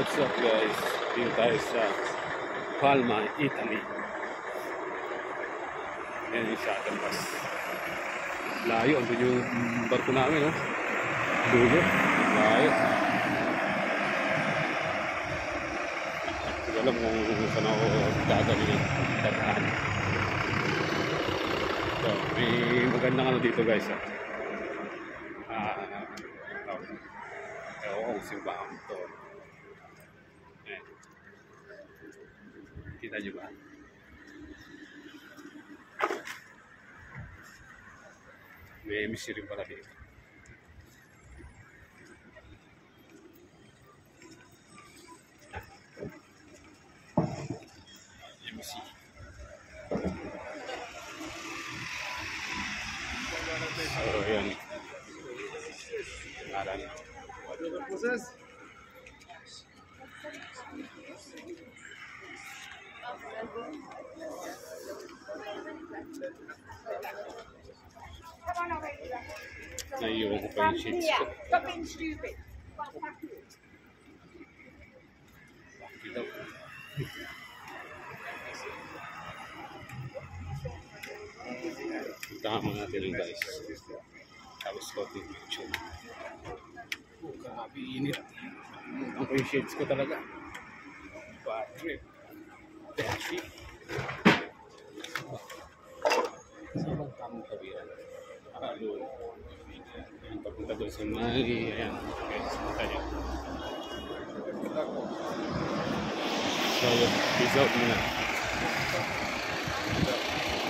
What's up guys? Dito tayo sa Palma, Italy. Yan yung shuttle bus. Layo, andun yung barko namin, no? Dulo. Layo. Hindi alam kung saan ako gagawin yung dadaan. So, may magandang ano dito guys, ha? Ewan ko kung simbahan to. Ayan. Kita nyo ba? May emisi rin pala dito. Emisi. So, ayan. Ngalan. Naiiwan ko pa yung sheets ko. Stop being stupid. Bakit daw? Puntahan mo natin yung guys. Tapos konting picture. Grabe init. Ang ko yung shades ko talaga. Bad trip. Bad trip. Saan bang tamang kabiran? Doon. Ayan, papunta doon sa Mali. Ayan. Okay, punta nyo. So, peace out muna.